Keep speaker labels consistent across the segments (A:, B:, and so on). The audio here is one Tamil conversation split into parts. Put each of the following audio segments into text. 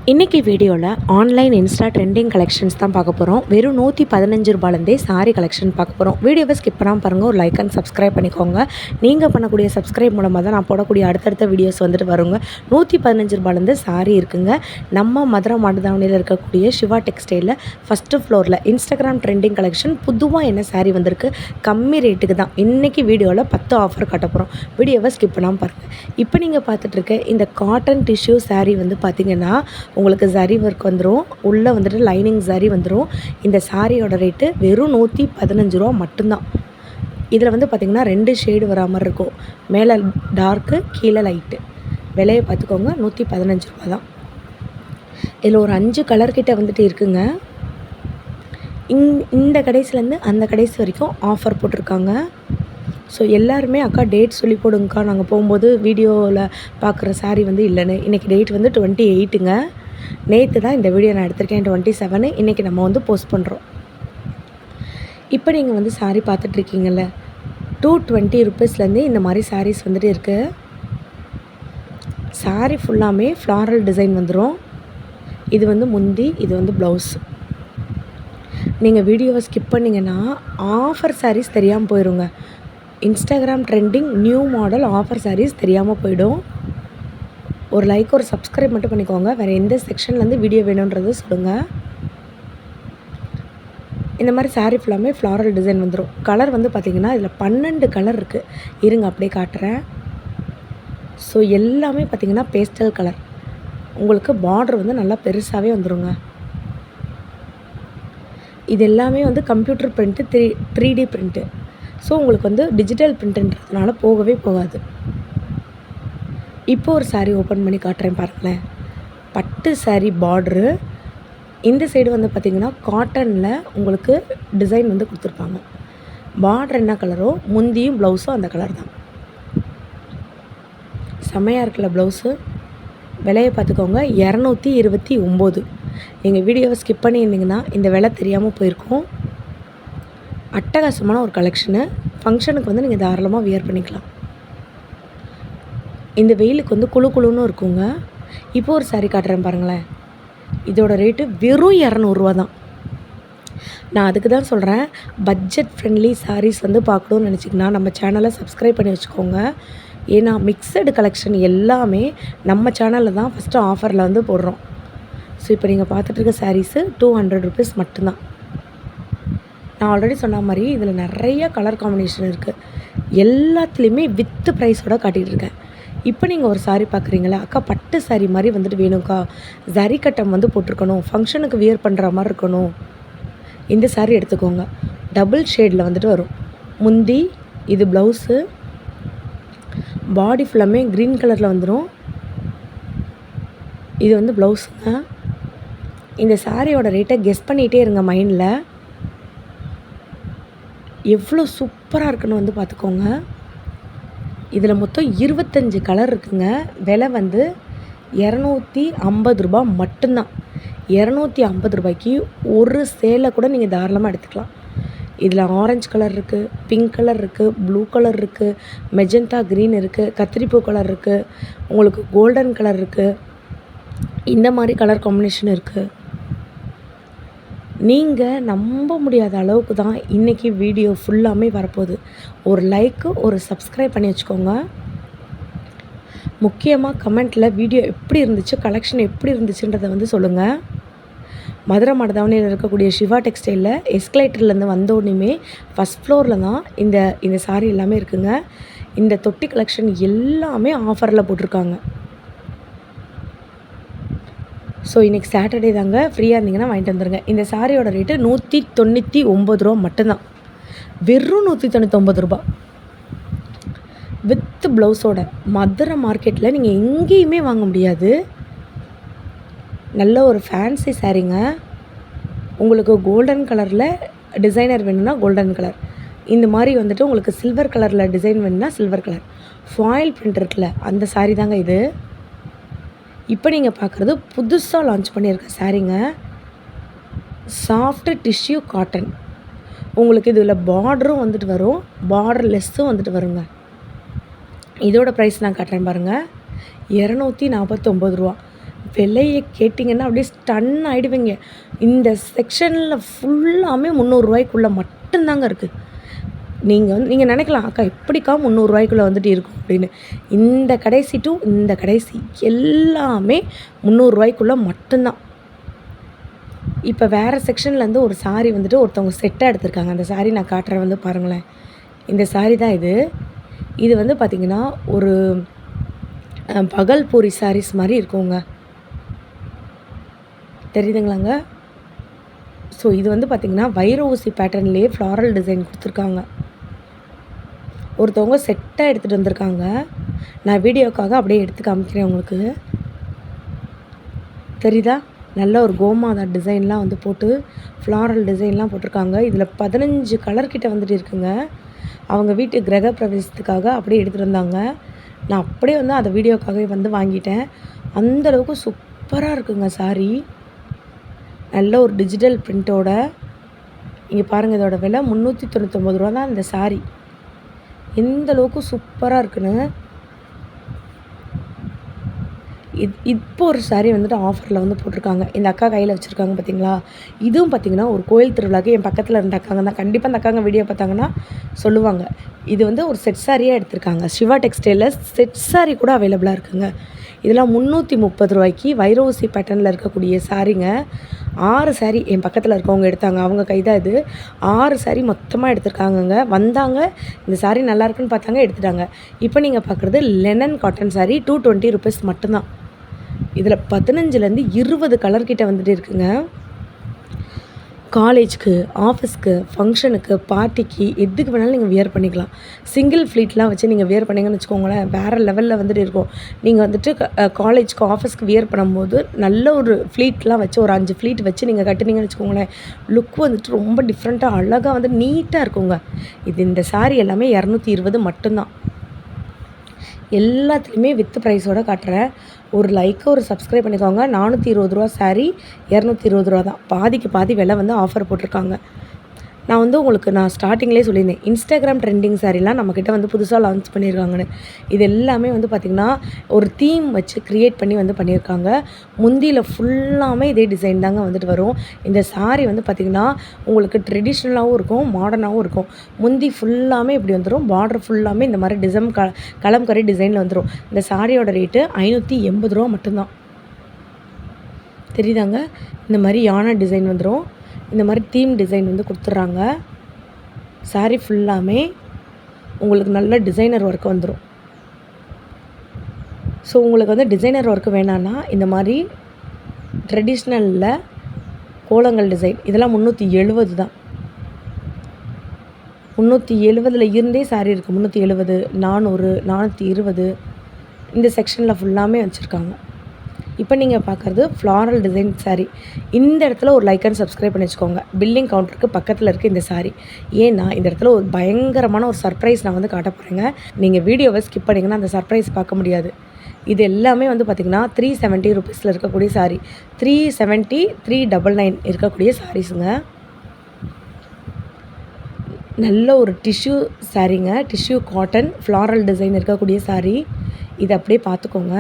A: இன்றைக்கி வீடியோவில் ஆன்லைன் இன்ஸ்டா ட்ரெண்டிங் கலெக்ஷன்ஸ் தான் பார்க்க போகிறோம். வெறும் 115 ரூபாயிலேருந்தே சாரீ கலெக்ஷன் பார்க்க போகிறோம். வீடியோவை ஸ்கிப் பண்ணாமல் பாருங்கள். ஒரு லைக் அண்ட் சப்ஸ்கிரைப் பண்ணிக்கோங்க. நீங்கள் பண்ணக்கூடிய சப்ஸ்கிரைப் மூலமாக தான் நான் போடக்கூடிய அடுத்தடுத்த வீடியோஸ் வந்துட்டு வருங்க. 115 ரூபாயிலேருந்து சாரீ இருக்குங்க. நம்ம மதுரை மாட்டுத்தாவணியில் இருக்கக்கூடிய சிவா டெக்ஸ்டைலில் ஃபஸ்ட்டு ஃப்ளோரில் இன்ஸ்டாகிராம் ட்ரெண்டிங் கலெக்ஷன் புதுவாக என்ன சாரீ வந்திருக்கு, கம்மி ரேட்டுக்கு தான் இன்றைக்கி வீடியோவில் 10 ஆஃபர் காட்ட போகிறோம். வீடியோவை ஸ்கிப் பண்ணாமல் பாருங்கள். இப்போ நீங்கள் பார்த்துட்ருக்க இந்த காட்டன் டிஷ்யூ சாரீ வந்து பார்த்திங்கன்னா உங்களுக்கு ஜரி ஒர்க் வந்துடும், உள்ளே வந்துட்டு லைனிங் ஜரி வந்துடும். இந்த சாரியோட ரேட்டு வெறும் 115 ரூபா மட்டும்தான். இதில் வந்து பார்த்திங்கன்னா 2 ஷேடு வரா மாதிரி இருக்கும். மேலே டார்க்கு, கீழே லைட்டு. விலையை பார்த்துக்கோங்க, 115 ரூபா தான். இதில் ஒரு 5 கலர் கிட்ட வந்துட்டு இருக்குங்க. இந்த கடைசிலேருந்து அந்த கடைசி வரைக்கும் ஆஃபர் போட்டிருக்காங்க. ஸோ எல்லாருமே அக்கா டேட் சொல்லி போடுங்கக்கா, நாங்கள் போகும்போது வீடியோவில் பார்க்குற சாரீ வந்து இல்லைன்னு. இன்றைக்கி டேட் வந்து 28ங்க. நேற்று தான் இந்த வீடியோ நான் எடுத்திருக்கேன். 27 இன்றைக்கி நம்ம வந்து போஸ்ட் பண்ணுறோம். இப்போ நீங்கள் வந்து சாரீ பார்த்துட்ருக்கீங்கள்ல, 220 ருபீஸ்லேருந்து இந்த மாதிரி சாரீஸ் வந்துட்டு இருக்குது. சாரீ ஃபுல்லாமே ஃப்ளாரல் டிசைன் வந்துடும். இது வந்து முந்தி, இது வந்து ப்ளவுஸ். நீங்கள் வீடியோவை ஸ்கிப் பண்ணிங்கன்னா ஆஃபர் சாரீஸ் தெரியாமல் போயிடுங்க. Instagram trending new model offer sarees தெரியாமல் போயிடும். ஒரு லைக், ஒரு சப்ஸ்கிரைப் மட்டும் பண்ணிக்கோங்க. வேறு எந்த செக்ஷன்லேருந்து வீடியோ வேணுன்றது சொல்லுங்கள். இந்த மாதிரி சாரீ ஃபுல்லாமே ஃப்ளாரல் டிசைன் வந்துடும். கலர் வந்து பார்த்திங்கன்னா இதில் 12 கலர் இருக்குது. இருங்க அப்படியே காட்டுறேன். ஸோ எல்லாமே பார்த்திங்கன்னா பேஸ்டல் கலர். உங்களுக்கு பார்டர் வந்து நல்லா பெருசாகவே வந்துடுங்க. இது எல்லாமே வந்து computer print, 3D print. So உங்களுக்கு வந்து டிஜிட்டல் பிரிண்ட்டுன்றதுனால போகவே போகாது. இப்போ ஒரு சாரீ ஓப்பன் பண்ணி காட்டுறேன் பாருங்களேன். பட்டு சாரீ பார்ட்ரு. இந்த சைடு வந்து பார்த்திங்கன்னா காட்டனில் உங்களுக்கு டிசைன் வந்து கொடுத்துருப்பாங்க. பார்டர் என்ன கலரோ முந்தியும் ப்ளவுஸும் அந்த கலர் தான். செம்மையாக இருக்குல்ல ப்ளவுஸு. விலையை பார்த்துக்கோங்க, 229. நீங்கள் வீடியோவை ஸ்கிப் பண்ணியிருந்தீங்கன்னா இந்த விலை தெரியாமல் போயிருக்கும். அட்டகாசமான ஒரு கலெக்ஷனு. ஃபங்க்ஷனுக்கு வந்து நீங்கள் தாராளமாக வியர் பண்ணிக்கலாம். இந்த வெயிலுக்கு வந்து குழு குழுன்னு இருக்குங்க. இப்போ ஒரு சாரீ காட்டுறேன் பாருங்களேன். இதோட ரேட்டு வெறும் 200 தான். நான் அதுக்கு தான் சொல்கிறேன், பட்ஜெட் ஃப்ரெண்ட்லி சாரீஸ் வந்து பார்க்கணுன்னு நினச்சிங்கன்னா நம்ம சேனலை சப்ஸ்கிரைப் பண்ணி வச்சுக்கோங்க. ஏன்னா மிக்சடு கலெக்ஷன் எல்லாமே நம்ம சேனலில் தான் ஃபஸ்ட்டு ஆஃபரில் வந்து போடுறோம். ஸோ இப்போ நீங்கள் பார்த்துட்ருக்க சாரீஸு 200 ருபீஸ் மட்டும்தான். நான் ஆல்ரெடி சொன்ன மாதிரி இதில் நிறைய கலர் காம்பினேஷன் இருக்குது. எல்லாத்துலேயுமே வித்து ப்ரைஸோடு காட்டிகிட்ருக்கேன். இப்போ நீங்கள் ஒரு சாரீ பார்க்குறீங்களா, அக்கா பட்டு சாரீ மாதிரி வந்துட்டு வேணும்க்கா, ஜரி கட்டம் வந்து போட்டிருக்கணும், ஃபங்க்ஷனுக்கு வியர் பண்ணுற மாதிரி இருக்கணும், இந்த சாரீ எடுத்துக்கோங்க. டபுள் ஷேடில் வந்துட்டு வரும். முந்தி, இது ப்ளவுஸு. பாடி ஃபுல்லாமே க்ரீன் கலரில் வந்துடும். இது வந்து ப்ளவுஸுங்க. இந்த சாரியோட ரேட்டை கெஸ் பண்ணிகிட்டே இருங்க மைண்டில். எவ்வளோ சூப்பராக இருக்குன்னு வந்து பார்த்துக்கோங்க. இதில் மொத்தம் 25 கலர் இருக்குங்க. விலை வந்து 250 ரூபா மட்டும்தான். 250 ரூபாய்க்கு ஒரு சேலை கூட நீங்கள் தாராளமாக எடுத்துக்கலாம். இதில் ஆரஞ்சு கலர் இருக்குது, பிங்க் கலர் இருக்குது, ப்ளூ கலர் இருக்குது, மெஜெண்டா க்ரீன் இருக்குது, கத்திரிப்பூ கலர் இருக்குது, உங்களுக்கு கோல்டன் கலர் இருக்குது. இந்த மாதிரி கலர் காம்பினேஷன் இருக்குது. நீங்கள் நம்ப முடியாத அளவுக்கு தான் இன்றைக்கி வீடியோ ஃபுல்லாமே வரப்போகுது. ஒரு லைக்கு, ஒரு சப்ஸ்கிரைப் பண்ணி வச்சுக்கோங்க. முக்கியமாக கமெண்ட்டில் வீடியோ எப்படி இருந்துச்சு, கலெக்ஷன் எப்படி இருந்துச்சுன்றதை வந்து சொல்லுங்கள். மதுரை மாட்டுத்தாவணியில் இருக்கக்கூடிய சிவா டெக்ஸ்டைலில் எஸ்கலேட்டர்லேருந்து வந்தோடனே ஃபஸ்ட் ஃப்ளோரில் தான் இந்த சாரீ எல்லாமே இருக்குங்க. இந்த தொட்டி கலெக்ஷன் எல்லாமே ஆஃபரில் போட்டிருக்காங்க. ஸோ இன்றைக்கி சாட்டர்டே தாங்க, ஃப்ரீயாக இருந்தீங்கன்னா வாங்கிட்டு வந்துடுங்க. இந்த சாரியோட ரேட்டு 199 ரூபா மட்டும்தான். வெறும் 199 ரூபா வித் ப்ளவுஸோட. மதுரை மார்க்கெட்டில் நீங்கள் எங்கேயுமே வாங்க முடியாது. நல்ல ஒரு ஃபேன்சி சாரீங்க. உங்களுக்கு கோல்டன் கலரில் டிசைனர் வேணும்னா கோல்டன் கலர், இந்த மாதிரி வந்துட்டு உங்களுக்கு சில்வர் கலரில் டிசைன் வேணும்னா சில்வர் கலர், ஃபாயில் பிரிண்ட் இருக்குல்ல அந்த சாரீ தாங்க இது. இப்போ நீங்கள் பார்க்குறது புதுசாக லான்ச் பண்ணியிருக்க சாரீங்க. Soft tissue cotton. உங்களுக்கு இதில் பார்டரும் வந்துட்டு வரும், பார்டர் லெஸ்ஸும் வந்துட்டு வருங்க. இதோட ப்ரைஸ் நான் காட்டுறேன் பாருங்கள். 249 ரூபா. விலையை கேட்டிங்கன்னா அப்படியே ஸ்டன் ஆகிடுவீங்க. இந்த செக்ஷனில் ஃபுல்லாமே ரூ. 300 மட்டும்தாங்க இருக்குது. நீங்கள் நினைக்கலாம், அக்கா எப்படிக்கா ரூ. 300 வந்துட்டு இருக்கும் அப்படின்னு. இந்த கடைசி டு இந்த கடைசி எல்லாமே ரூ. 300 மட்டும்தான். இப்போ வேறு செக்ஷன்லேருந்து ஒரு சாரீ வந்துட்டு ஒருத்தவங்க செட்டாக எடுத்திருக்காங்க. அந்த சாரீ நான் காட்டுறேன், வந்து பாருங்களேன். இந்த சாரீ தான் இது. இது வந்து பார்த்திங்கன்னா ஒரு பகல்பூரி சாரீஸ் மாதிரி இருக்குங்க. தெரியுதுங்களாங்க? ஸோ இது வந்து பார்த்திங்கன்னா வைர ஊசி பேட்டர்ன்லேயே ஃப்ளாரல் டிசைன் கொடுத்துருக்காங்க. ஒருத்தவங்க செட்டாக எடுத்துகிட்டு வந்திருக்காங்க. நான் வீடியோக்காக அப்படியே எடுத்து காமிக்கிறேன் உங்களுக்கு. தெரியுதா? நல்ல ஒரு கோமாதா டிசைன்லாம் வந்து போட்டு ஃப்ளாரல் டிசைன்லாம் போட்டிருக்காங்க. இதில் 15 கலர் கிட்ட வந்துட்டு இருக்குங்க. அவங்க வீட்டு கிரக பிரவேசத்துக்காக அப்படியே எடுத்துகிட்டு வந்தாங்க. நான் அப்படியே வந்து அந்த வீடியோக்காகவே வந்து வாங்கிட்டேன். அந்தளவுக்கு சூப்பராக இருக்குங்க சாரீ. நல்ல ஒரு டிஜிட்டல் பிரிண்ட்டோட. இங்கே பாருங்கள், இதோட விலை ரூ. 399 தான் இந்த சாரீ. எந்த அளவுக்கு சூப்பராக இருக்குன்னு. இப்போ ஒரு சாரீ வந்துட்டு ஆஃபரில் வந்து போட்டிருக்காங்க. இந்த அக்கா கையில் வச்சுருக்காங்க பார்த்தீங்களா? இதுவும் பார்த்திங்கன்னா ஒரு கோயில் திருவிழாக்கு என் பக்கத்தில் இருந்த அக்காங்க தான். கண்டிப்பாக அந்த அக்காங்க வீடியோ பார்த்தாங்கன்னா சொல்லுவாங்க. இது வந்து ஒரு செட் சாரியாக எடுத்திருக்காங்க. சிவா டெக்ஸ்டைலில் செட் சாரீ கூட அவைலபிளாக இருக்குங்க. இதெல்லாம் ரூ. 330 வைர ஊசி பேட்டர்னில் இருக்கக்கூடிய சாரீங்க. 6 சாரீ என் பக்கத்தில் இருக்கவங்க எடுத்தாங்க. அவங்க கை தான் இது. 6 சாரீ மொத்தமாக எடுத்திருக்காங்கங்க. வந்தாங்க, இந்த சாரீ நல்லா இருக்குன்னு பார்த்தாங்க, எடுத்துட்டாங்க. இப்போ நீங்கள் பார்க்குறது லெனன் காட்டன் சாரீ ₹220 மட்டும்தான். இதில் 15லேருந்து 20 கலர் கிட்ட வந்துட்டு இருக்குங்க. காலேஜ்க்கு, ஆஃபீஸ்க்கு, ஃபங்க்ஷனுக்கு, பார்ட்டிக்கு எதுக்கு வேணாலும் நீங்கள் வியர் பண்ணிக்கலாம். சிங்கிள் ஃப்ளீட்லாம் வச்சு நீங்கள் வியர் பண்ணிங்கன்னு வச்சுக்கோங்களேன், வேறு லெவலில் வந்துட்டு இருக்கும். நீங்கள் வந்துட்டு காலேஜ்க்கு, ஆஃபீஸ்க்கு வியர் பண்ணும்போது நல்ல ஒரு ஃப்ளீட்லாம் வச்சு ஒரு 5 ஃப்ளீட் வச்சு நீங்கள் கட்டுனீங்கன்னு வச்சுக்கோங்களேன், லுக் வந்துட்டு ரொம்ப டிஃப்ரெண்ட்டாக அழகாக வந்து நீட்டாக இருக்குங்க. இந்த சாரீ எல்லாமே 220 மட்டும்தான். எல்லாத்துலேயுமே வித் ப்ரைஸோடு காட்டுறேன். ஒரு லைக்கு, ஒரு சப்ஸ்கிரைப் பண்ணிக்கோங்க. ₹420 சாரீ ₹220 தான். பாதிக்கு பாதி விலை வந்து ஆஃபர் போட்டிருக்காங்க. நான் வந்து உங்களுக்கு ஸ்டார்டிங்லேயே சொல்லியிருந்தேன், இன்ஸ்டாகிராம் ட்ரெண்டிங் சாரீலாம் நம்மக்கிட்ட வந்து புதுசாக லான்ச் பண்ணியிருக்காங்கன்னு. இது எல்லாமே வந்து பார்த்திங்கன்னா ஒரு தீம் வச்சு க்ரியேட் பண்ணி வந்து பண்ணியிருக்காங்க. முந்தியில் ஃபுல்லாமே இதே டிசைன் தாங்க வந்துட்டு வரும். இந்த சாரீ வந்து பார்த்திங்கன்னா உங்களுக்கு ட்ரெடிஷ்னலாகவும் இருக்கும், மாடர்னாகவும் இருக்கும். முந்தி ஃபுல்லாமே இப்படி வந்துடும், பார்டர் ஃபுல்லாமே இந்த மாதிரி கலம்கரி டிசைனில் வந்துடும். இந்த சாரியோட ரேட்டு ₹580 மட்டும்தான். தெரியுதாங்க? இந்த மாதிரி யானை டிசைன் வந்துடும். இந்த மாதிரி தீம் டிசைன் வந்து கொடுத்துட்றாங்க. சாரீ ஃபுல்லாமே உங்களுக்கு நல்ல டிசைனர் ஒர்க் வந்துடும். ஸோ உங்களுக்கு வந்து டிசைனர் ஒர்க்கு வேணான்னா இந்த மாதிரி ட்ரெடிஷ்னலில் கோலங்கள் டிசைன் இதெல்லாம் 370 தான். 370 இருந்தே சாரீ இருக்குது. 370, 400, 420 இந்த செக்ஷனில் ஃபுல்லாமே வச்சுருக்காங்க. இப்போ நீங்கள் பார்க்குறது ஃப்ளாரல் டிசைன் சாரீ. இந்த இடத்துல ஒரு லைக் அண்ட் சப்ஸ்கிரைப் பண்ணி வச்சுக்கோங்க. பில்லிங் கவுண்டருக்கு பக்கத்தில் இருக்குது இந்த சாரீ. ஏன்னா இந்த இடத்துல ஒரு பயங்கரமான ஒரு சர்ப்ரைஸ் நான் வந்து காட்ட போகிறேங்க. நீங்கள் வீடியோவை ஸ்கிப் பண்ணிங்கன்னா அந்த சர்ப்ரைஸ் பார்க்க முடியாது. இது எல்லாமே வந்து பார்த்திங்கன்னா ₹370 இருக்கக்கூடிய சாரீ. 370, 399 இருக்கக்கூடிய சாரீஸுங்க. நல்ல ஒரு டிஷ்யூ சாரீங்க. டிஷ்யூ காட்டன் ஃப்ளாரல் டிசைன் இருக்கக்கூடிய சாரீ. இதை அப்படியே பார்த்துக்கோங்க.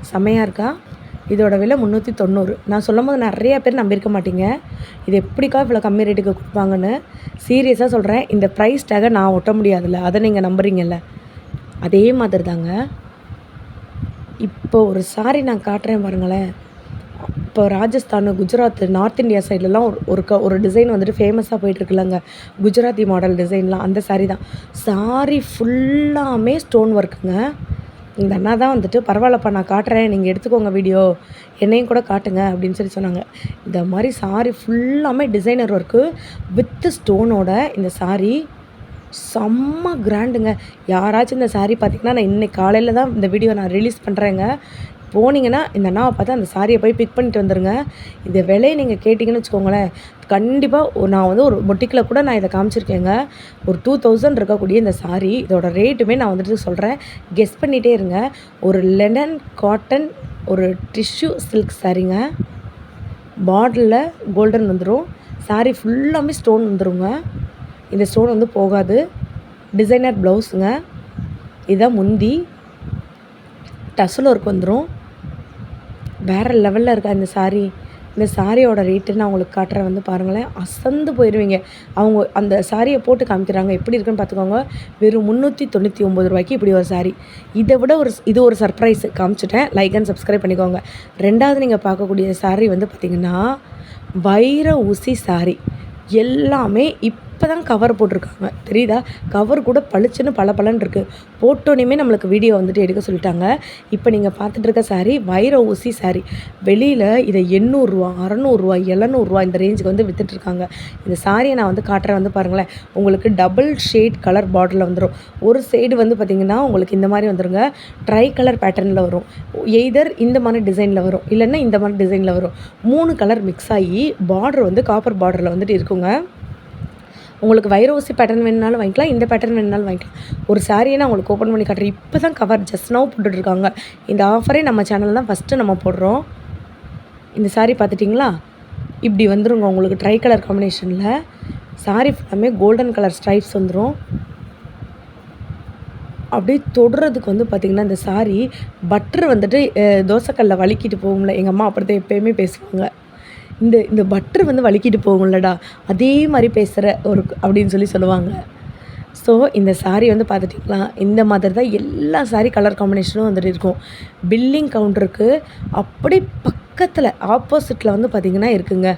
A: செம்மையாக இருக்கா? இதோட விலை 390. நான் சொல்லும்போது நிறையா பேர் நம்பியிருக்க மாட்டீங்க, இது எப்படிக்கா இவ்வளோ கம்மி ரேட்டுக்கு கொடுப்பாங்கன்னு. சீரியஸாக சொல்கிறேன், இந்த ப்ரைஸ் டேகை நான் ஒட்ட முடியாதுல்ல, அதை நீங்கள் நம்புறீங்கல்ல, அதே மாதிரி தாங்க. இப்போ ஒரு சாரீ நான் காட்டுறேன் பாருங்களேன். இப்போ ராஜஸ்தான், குஜராத், நார்த் இந்தியா சைட்லலாம் ஒரு டிசைன் வந்துட்டு ஃபேமஸாக போயிட்டுருக்குல்லங்க, குஜராத்தி மாடல் டிசைன்லாம், அந்த சாரீ தான். சாரீ ஃபுல்லாமே ஸ்டோன் ஒர்க்குங்க. இந்த அண்ணா தான் வந்துட்டு, பரவாயில்லப்பா நான் காட்டுறேன், நீங்கள் எடுத்துக்கோங்க வீடியோ, என்னையும் கூட காட்டுங்க அப்படின்னு சொல்லி சொன்னாங்க. இந்த மாதிரி சாரீ ஃபுல்லாமே டிசைனர் ஒர்க்கு வித்து ஸ்டோனோட இந்த சாரீ செம்ம கிராண்டுங்க. யாராச்சும் இந்த சாரீ பார்த்திங்கன்னா, நான் இன்றைக்கி காலையில் தான் இந்த வீடியோ நான் ரிலீஸ் பண்ணுறேங்க. போனீங்கன்னா இந்த அண்ணாவை பார்த்து அந்த சாரியை போய் பிக் பண்ணிட்டு வந்துடுங்க. இந்த விலையை நீங்கள் கேட்டிங்கன்னு வச்சுக்கோங்களேன், கண்டிப்பாக நான் வந்து ஒரு பொட்டிக்கில் கூட நான் இதை காமிச்சிருக்கேங்க. ஒரு 2000 இருக்கக்கூடிய இந்த சாரீ, இதோட ரேட்டுமே நான் வந்துட்டு சொல்கிறேன், கெஸ் பண்ணிகிட்டே இருங்க. ஒரு லெனன் காட்டன் ஒரு டிஷ்யூ சில்க் சாரீங்க. பார்டரில் கோல்டன் வந்துடும். சாரீ ஃபுல்லாமே ஸ்டோன் வந்துடுங்க. இந்த ஸ்டோன் வந்து போகாது. டிசைனர் ப்ளவுஸுங்க. இதுதான் முந்தி. டசல் ஒர்க் வந்துடும். வேறு லெவலில் இருக்கா இந்த சாரீ. இந்த சாரியோட ரேட்டு நான் உங்களுக்கு காட்டுறேன், வந்து பாருங்களேன். அசந்து போயிடுவீங்க. அவங்க அந்த சாரியை போட்டு காமிக்கிறாங்க, எப்படி இருக்குன்னு பார்த்துக்கோங்க. வெறும் 399 ரூபாய்க்கு இப்படி ஒரு சாரீ. இதை விட இது ஒரு சர்ப்ரைஸ் காமிச்சிட்டேன். லைக் அண்ட் சப்ஸ்கிரைப் பண்ணிக்கோங்க. ரெண்டாவது நீங்கள் பார்க்கக்கூடிய சாரீ வந்து பார்த்திங்கன்னா வைர ஊசி சாரீ. எல்லாமே இப்போ தான் கவர் போட்டிருக்காங்க, தெரியுதா? கவர் கூட பளிச்சுன்னு பளபளன்னு இருக்குது. போட்டோன்னே நம்மளுக்கு வீடியோ வந்துட்டு எடுக்க சொல்லிட்டாங்க. இப்போ நீங்கள் பார்த்துட்டு இருக்க சாரீ வைர ஊசி சாரீ. வெளியில் இதை 800 600 700 இந்த ரேஞ்சுக்கு வந்து விற்றுட்ருக்காங்க. இந்த சாரியை நான் வந்து காட்டுறேன், வந்து பாருங்களேன். உங்களுக்கு டபுள் ஷேட் கலர் பார்டரில் வந்துடும். ஒரு சைடு வந்து பார்த்திங்கன்னா உங்களுக்கு இந்த மாதிரி வந்துருங்க, ட்ரை கலர் பேட்டர்னில் வரும். எய்தர் இந்த மாதிரி டிசைனில் வரும், இல்லைன்னா இந்த மாதிரி டிசைனில் வரும். 3 கலர் மிக்ஸ் ஆகி பார்டர் வந்து காப்பர் பார்டரில் வந்துட்டு இருக்குங்க. உங்களுக்கு வைர ஊசி பேட்டர்ன் வேணுனாலும் வாங்கிக்கலாம், இந்த பேட்டர்ன் வேணுனாலும் வாங்கிக்கலாம். ஒரு சாரியை நான் உங்களுக்கு ஓப்பன் பண்ணி காட்டுறேன். இப்போ தான் கவர் ஜஸ்ட் நவ் போட்டுட்ருக்காங்க. இந்த ஆஃபரே நம்ம சேனல் தான் ஃபஸ்ட்டு நம்ம போடுறோம். இந்த சாரீ பார்த்துட்டிங்களா? இப்படி வந்துருங்க உங்களுக்கு ட்ரை கலர் காம்பினேஷனில். சாரீ ஃபுல்லாமே கோல்டன் கலர் ஸ்ட்ரைப்ஸ் வந்துடும். அப்படியே தொடுறதுக்கு வந்து பார்த்திங்கன்னா இந்த சாரீ பட்டர் வந்துட்டு தோசைக்கல்லில் வலிக்கிட்டு போகும்ல, எங்கள் அம்மா அப்படி தான் எப்போயுமே பேசுவாங்க. இந்த பட்டர் வந்து வலிக்கிட்டு போகும்லடா, அதே மாதிரி பேசுகிற ஒரு அப்படின்னு சொல்லுவாங்க. ஸோ இந்த சாரீ வந்து பார்த்துட்டிங்களா, இந்த மாதிரி தான் எல்லா சாரீ கலர் காம்பினேஷனும் வந்துட்டு இருக்கும். பில்லிங் கவுண்டருக்கு அப்படி பக்கத்தில் ஆப்போசிட்டில் வந்து பார்த்திங்கன்னா இருக்குங்க,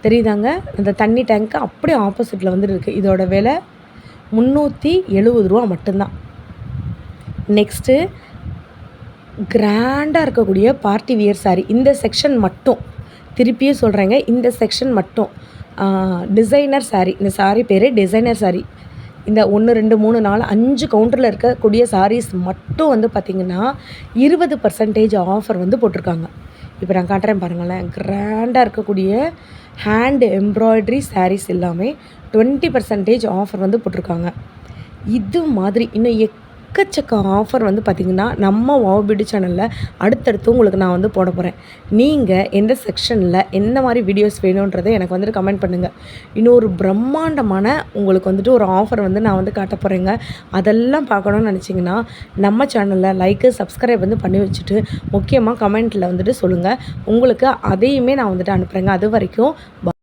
A: தெரியுதாங்க? அந்த தண்ணி டேங்க்கு அப்படியே ஆப்போசிட்டில் வந்துட்டு இருக்குது. இதோட விலை 370 ரூபா மட்டும்தான். நெக்ஸ்ட்டு கிராண்டாக இருக்கக்கூடிய பார்ட்டி வியர் சாரீ. இந்த செக்ஷன் மட்டும், திருப்பியும் சொல்கிறேங்க, இந்த செக்ஷன் மட்டும் டிசைனர் சாரீ. இந்த சாரீ பேர் டிசைனர் சாரீ. இந்த 1 2 3 4 5 கவுண்டரில் இருக்கக்கூடிய சாரீஸ் மட்டும் வந்து பார்த்திங்கன்னா 20% ஆஃபர் வந்து போட்டிருக்காங்க. இப்போ நான் காட்டுறேன் பாருங்களேன். கிராண்டாக இருக்கக்கூடிய ஹேண்ட் எம்ப்ராய்டரி சாரீஸ் எல்லாமே 20% ஆஃபர் வந்து போட்டிருக்காங்க. இது மாதிரி இன்னும் எக்கச்சக்க ஆஃபர் வந்து பார்த்திங்கன்னா நம்ம வாவ் பியூட்டி சேனலில் அடுத்தடுத்து உங்களுக்கு நான் வந்து போட போகிறேன். நீங்கள் எந்த செக்ஷனில் எந்த மாதிரி வீடியோஸ் வேணுன்றதை எனக்கு வந்துட்டு கமெண்ட் பண்ணுங்கள். இன்னொரு பிரம்மாண்டமான உங்களுக்கு வந்துட்டு ஒரு ஆஃபர் வந்து நான் வந்து காட்ட போகிறேங்க. அதெல்லாம் பார்க்கணுன்னு நினச்சிங்கன்னா நம்ம சேனலில் லைக்கு சப்ஸ்கிரைப் வந்து பண்ணி வச்சுட்டு முக்கியமாக கமெண்ட்டில் வந்துட்டு சொல்லுங்கள். உங்களுக்கு அதையுமே நான் வந்துட்டு அனுப்புகிறேங்க. அது வரைக்கும்